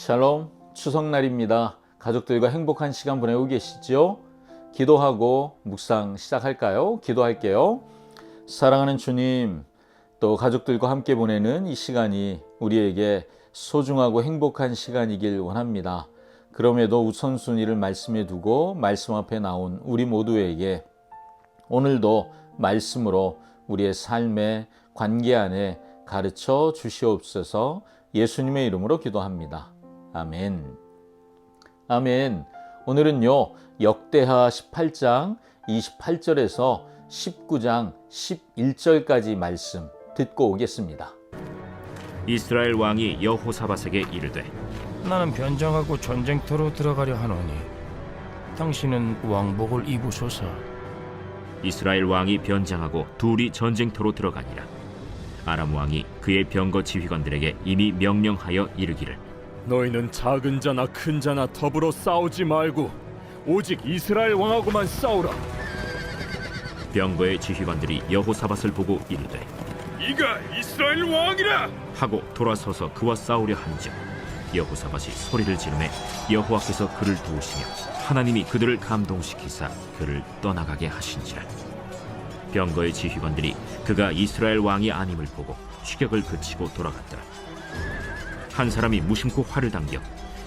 샬롬, 추석날입니다. 가족들과 행복한 시간 보내고 계시죠? 기도하고 묵상 시작할까요? 기도할게요. 사랑하는 주님, 또 가족들과 함께 보내는 이 시간이 우리에게 소중하고 행복한 시간이길 원합니다. 그럼에도 우선순위를 말씀에 두고 말씀 앞에 나온 우리 모두에게 오늘도 말씀으로 우리의 삶의 관계 안에 가르쳐 주시옵소서. 예수님의 이름으로 기도합니다. 아멘. 아멘. 오늘은요, 역대하 18장 28절에서 19장 11절까지 말씀 듣고 오겠습니다. 이스라엘 왕이 여호사밧에게 이르되, 나는 변장하고 전쟁터로 들어가려 하노니 당신은 왕복을 입으소서. 이스라엘 왕이 변장하고 둘이 전쟁터로 들어가니라. 아람 왕이 그의 병거 지휘관들에게 이미 명령하여 이르기를, 너희는 작은 자나 큰 자나 더불어 싸우지 말고 오직 이스라엘 왕하고만 싸우라. 병거의 지휘관들이 여호사밧을 보고 이르되, 이가 이스라엘 왕이라 하고 돌아서서 그와 싸우려 한즉 여호사밧이 소리를 지르매 여호와께서 그를 도우시며 하나님이 그들을 감동시키사 그를 떠나가게 하신지라. 병거의 지휘관들이 그가 이스라엘 왕이 아님을 보고 추격을 그치고 돌아갔더라. 한 사람이 무심코 활을 당겨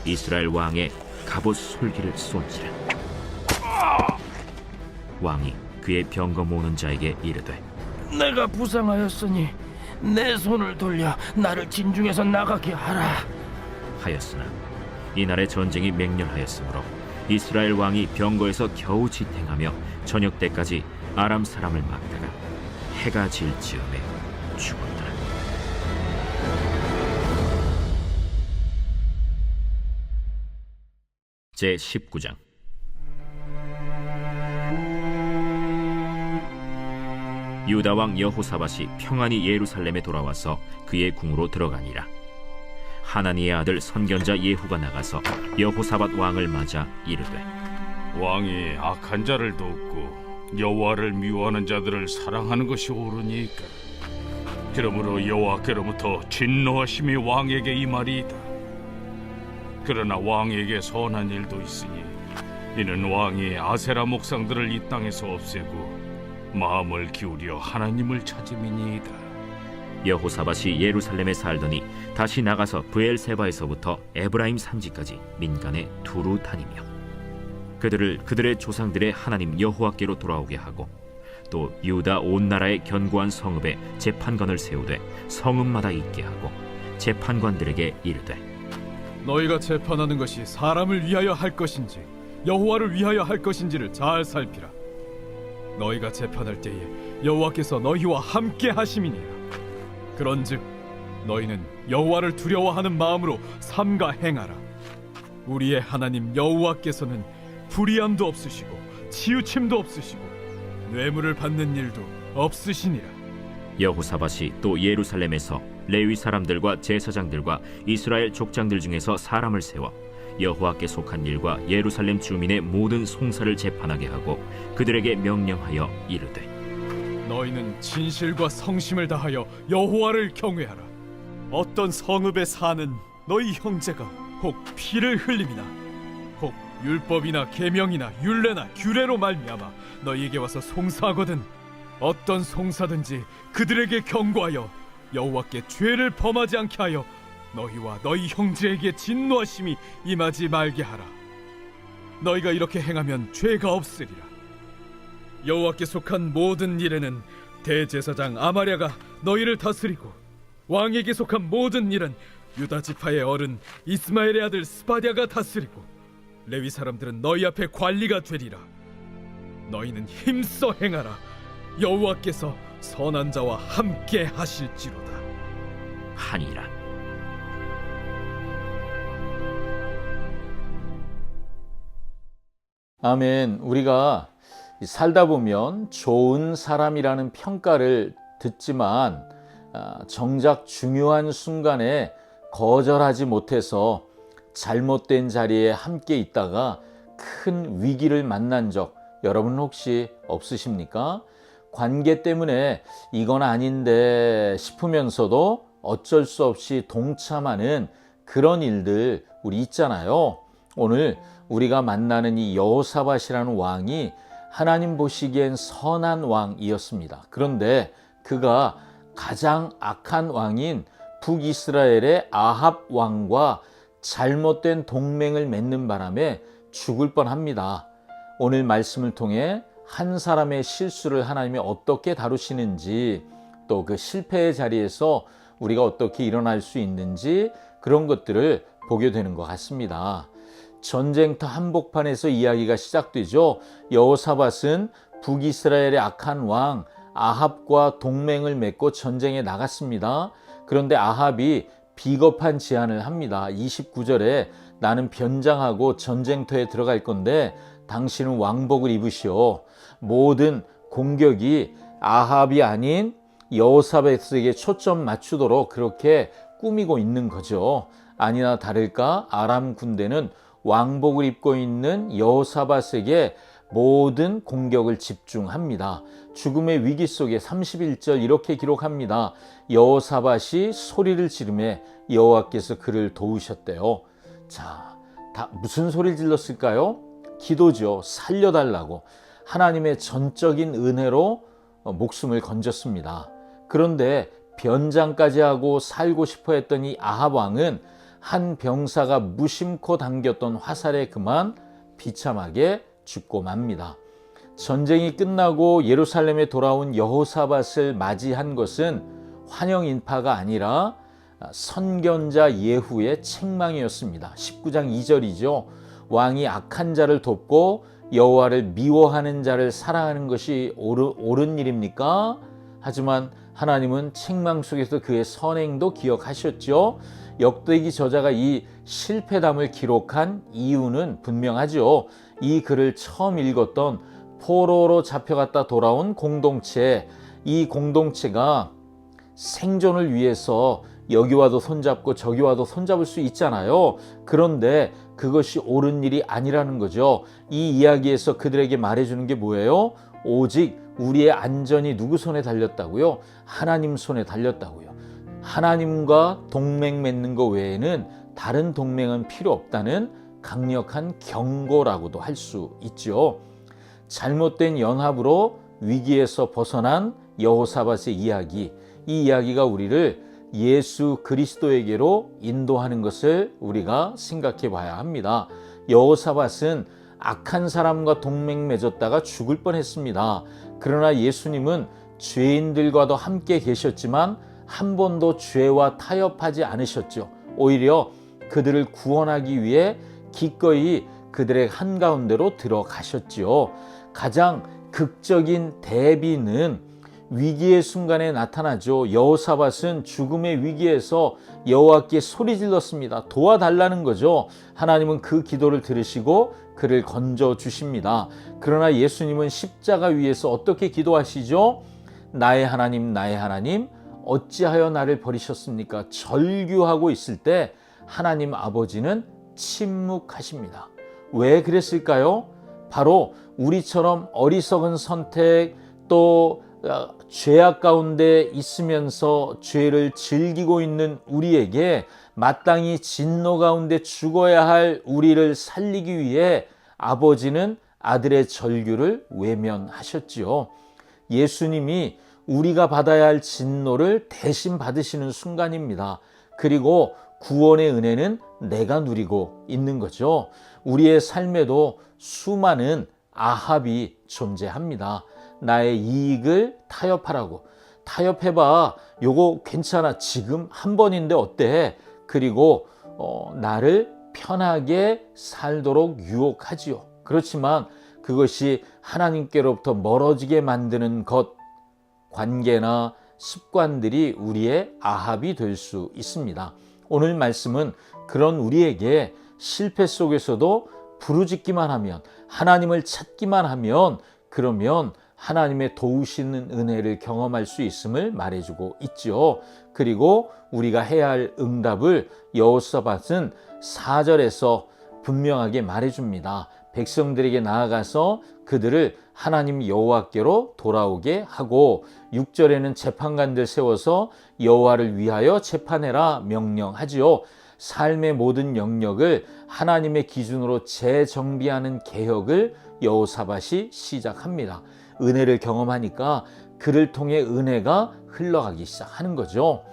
이스라엘 왕의 갑옷 솔기를 쏜지라. 왕이 그의 병거 모는 자에게 이르되, 내가 부상하였으니 내 손을 돌려 나를 진중에서 나가게 하라. 하였으나 이날의 전쟁이 맹렬하였으므로 이스라엘 왕이 병거에서 겨우 지탱하며 저녁 때까지 아람 사람을 막다가 해가 질 즈음에 죽었더라. 제 19장. 유다 왕 여호사밧이 평안히 예루살렘에 돌아와서 그의 궁으로 들어가니라. 하나니의 아들 선견자 예후가 나가서 여호사밧 왕을 맞아 이르되, 왕이 악한 자를 돕고 여호와를 미워하는 자들을 사랑하는 것이 옳으니까. 그러므로 여호와께로부터 진노하심이 왕에게 임하리이다. 그러나 왕에게 선한 일도 있으니 이는 왕이 아세라 목상들을 이 땅에서 없애고 마음을 기울여 하나님을 찾음이니이다. 여호사밧이 예루살렘에 살더니 다시 나가서 브엘세바에서부터 에브라임 산지까지 민간에 두루 다니며 그들을 그들의 조상들의 하나님 여호와께로 돌아오게 하고 또 유다 온 나라의 견고한 성읍에 재판관을 세우되 성읍마다 있게 하고 재판관들에게 이르되, 너희가 재판하는 것이 사람을 위하여 할 것인지 여호와를 위하여 할 것인지를 잘 살피라. 너희가 재판할 때에 여호와께서 너희와 함께 하심이니라. 그런즉 너희는 여호와를 두려워하는 마음으로 삼가 행하라. 우리의 하나님 여호와께서는 불의함도 없으시고 치우침도 없으시고 뇌물을 받는 일도 없으시니라. 여호사밧이 또 예루살렘에서 레위 사람들과 제사장들과 이스라엘 족장들 중에서 사람을 세워 여호와께 속한 일과 예루살렘 주민의 모든 송사를 재판하게 하고 그들에게 명령하여 이르되, 너희는 진실과 성심을 다하여 여호와를 경외하라. 어떤 성읍에 사는 너희 형제가 혹 피를 흘림이나 혹 율법이나 계명이나 율례나 규례로 말미암아 너희에게 와서 송사하거든 어떤 송사든지 그들에게 경고하여 여호와께 죄를 범하지 않게 하여 너희와 너희 형제에게 진노하심이 임하지 말게 하라. 너희가 이렇게 행하면 죄가 없으리라. 여호와께 속한 모든 일에는 대제사장 아마랴가 너희를 다스리고 왕에게 속한 모든 일은 유다 지파의 어른 이스마엘의 아들 스바랴가 다스리고 레위 사람들은 너희 앞에 관리가 되리라. 너희는 힘써 행하라. 여호와께서 선한 자와 함께 하실지로다. 하니라. 아멘. 우리가 살다 보면 좋은 사람이라는 평가를 듣지만 정작 중요한 순간에 거절하지 못해서 잘못된 자리에 함께 있다가 큰 위기를 만난 적 여러분 혹시 없으십니까? 관계 때문에 이건 아닌데 싶으면서도 어쩔 수 없이 동참하는 그런 일들 우리 있잖아요. 오늘 우리가 만나는 이 여호사밧이라는 왕이 하나님 보시기엔 선한 왕이었습니다. 그런데 그가 가장 악한 왕인 북이스라엘의 아합 왕과 잘못된 동맹을 맺는 바람에 죽을 뻔합니다. 오늘 말씀을 통해 한 사람의 실수를 하나님이 어떻게 다루시는지, 또 그 실패의 자리에서 우리가 어떻게 일어날 수 있는지, 그런 것들을 보게 되는 것 같습니다. 전쟁터 한복판에서 이야기가 시작되죠. 여호사밧은 북이스라엘의 악한 왕 아합과 동맹을 맺고 전쟁에 나갔습니다. 그런데 아합이 비겁한 제안을 합니다. 29절에 나는 변장하고 전쟁터에 들어갈 건데 당신은 왕복을 입으시오. 모든 공격이 아합이 아닌 여호사밧에게 초점 맞추도록 그렇게 꾸미고 있는 거죠. 아니나 다를까 아람 군대는 왕복을 입고 있는 여호사밧에게 모든 공격을 집중합니다. 죽음의 위기 속에 31절 이렇게 기록합니다. 여호사밧이 소리를 지르매 여호와께서 그를 도우셨대요. 자, 무슨 소리를 질렀을까요? 기도죠. 살려달라고. 하나님의 전적인 은혜로 목숨을 건졌습니다. 그런데 변장까지 하고 살고 싶어 했던 이 아합 왕은 한 병사가 무심코 당겼던 화살에 그만 비참하게 죽고 맙니다. 전쟁이 끝나고 예루살렘에 돌아온 여호사밧을 맞이한 것은 환영 인파가 아니라 선견자 예후의 책망이었습니다. 19장 2절이죠. 왕이 악한 자를 돕고 여호와를 미워하는 자를 사랑하는 것이 옳은 일입니까? 하지만 하나님은 책망 속에서 그의 선행도 기억하셨죠. 역대기 저자가 이 실패담을 기록한 이유는 분명하죠. 이 글을 처음 읽었던 포로로 잡혀갔다 돌아온 공동체, 이 공동체가 생존을 위해서 여기 와도 손잡고 저기 와도 손잡을 수 있잖아요. 그런데 그것이 옳은 일이 아니라는 거죠. 이 이야기에서 그들에게 말해주는 게 뭐예요? 오직 우리의 안전이 누구 손에 달렸다고요? 하나님 손에 달렸다고요. 하나님과 동맹 맺는 것 외에는 다른 동맹은 필요 없다는 강력한 경고라고도 할 수 있죠. 잘못된 연합으로 위기에서 벗어난 여호사밧의 이야기, 이 이야기가 우리를 예수 그리스도에게로 인도하는 것을 우리가 생각해 봐야 합니다. 여호사밧은 악한 사람과 동맹 맺었다가 죽을 뻔했습니다. 그러나 예수님은 죄인들과도 함께 계셨지만 한 번도 죄와 타협하지 않으셨죠. 오히려 그들을 구원하기 위해 기꺼이 그들의 한가운데로 들어가셨지요. 가장 극적인 대비는 위기의 순간에 나타나죠. 여호사밧은 죽음의 위기에서 여호와께 소리 질렀습니다. 도와달라는 거죠. 하나님은 그 기도를 들으시고 그를 건져 주십니다. 그러나 예수님은 십자가 위에서 어떻게 기도하시죠? 나의 하나님, 나의 하나님, 어찌하여 나를 버리셨습니까? 절규하고 있을 때 하나님 아버지는 침묵하십니다. 왜 그랬을까요? 바로 우리처럼 어리석은 선택, 또 죄악 가운데 있으면서 죄를 즐기고 있는 우리에게 마땅히 진노 가운데 죽어야 할 우리를 살리기 위해 아버지는 아들의 절규를 외면하셨지요. 예수님이 우리가 받아야 할 진노를 대신 받으시는 순간입니다. 그리고 구원의 은혜는 내가 누리고 있는 거죠. 우리의 삶에도 수많은 아합이 존재합니다. 나의 이익을 타협하라고. 타협해봐. 요거 괜찮아. 지금 한 번인데 어때? 그리고 나를 편하게 살도록 유혹하지요. 그렇지만 그것이 하나님께로부터 멀어지게 만드는 것, 관계나 습관들이 우리의 아합이 될 수 있습니다. 오늘 말씀은 그런 우리에게 실패 속에서도 부르짖기만 하면, 하나님을 찾기만 하면, 그러면 하나님의 도우시는 은혜를 경험할 수 있음을 말해주고 있죠. 그리고 우리가 해야 할 응답을 여호사밧은 4절에서 분명하게 말해줍니다. 백성들에게 나아가서 그들을 하나님 여호와께로 돌아오게 하고, 6절에는 재판관들 세워서 여호와를 위하여 재판해라 명령하지요. 삶의 모든 영역을 하나님의 기준으로 재정비하는 개혁을 여호사밧이 시작합니다. 은혜를 경험하니까 그를 통해 은혜가 흘러가기 시작하는 거죠.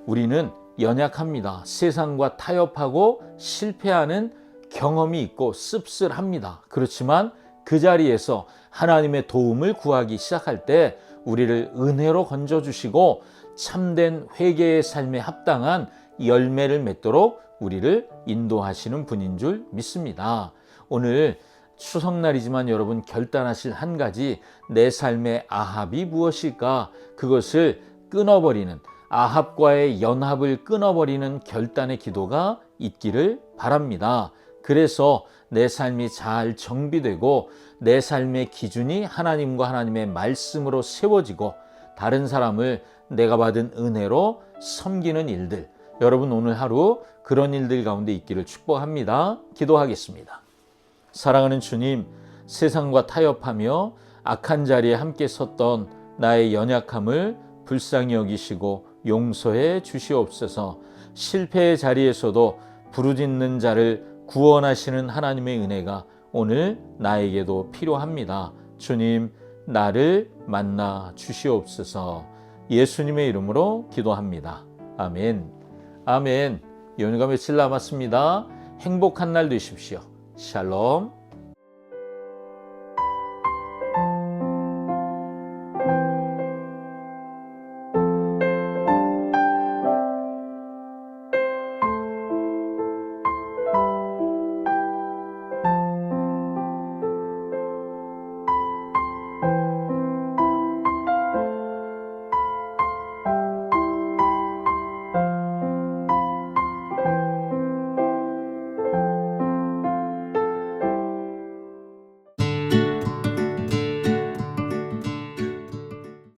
우리는 연약합니다. 세상과 타협하고 실패하는 경험이 있고 씁쓸합니다. 그렇지만 그 자리에서 하나님의 도움을 구하기 시작할 때 우리를 은혜로 건져주시고 참된 회개의 삶에 합당한 열매를 맺도록 우리를 인도하시는 분인 줄 믿습니다. 오늘 추석날이지만 여러분 결단하실 한 가지, 내 삶의 아합이 무엇일까? 그것을 끊어버리는, 아합과의 연합을 끊어버리는 결단의 기도가 있기를 바랍니다. 그래서 내 삶이 잘 정비되고 내 삶의 기준이 하나님과 하나님의 말씀으로 세워지고 다른 사람을 내가 받은 은혜로 섬기는 일들, 여러분 오늘 하루 그런 일들 가운데 있기를 축복합니다. 기도하겠습니다. 사랑하는 주님, 세상과 타협하며 악한 자리에 함께 섰던 나의 연약함을 불쌍히 여기시고 용서해 주시옵소서. 실패의 자리에서도 부르짖는 자를 구원하시는 하나님의 은혜가 오늘 나에게도 필요합니다. 주님, 나를 만나 주시옵소서. 예수님의 이름으로 기도합니다. 아멘. 아멘. 연휴가 며칠 남았습니다. 행복한 날 되십시오. 샬롬.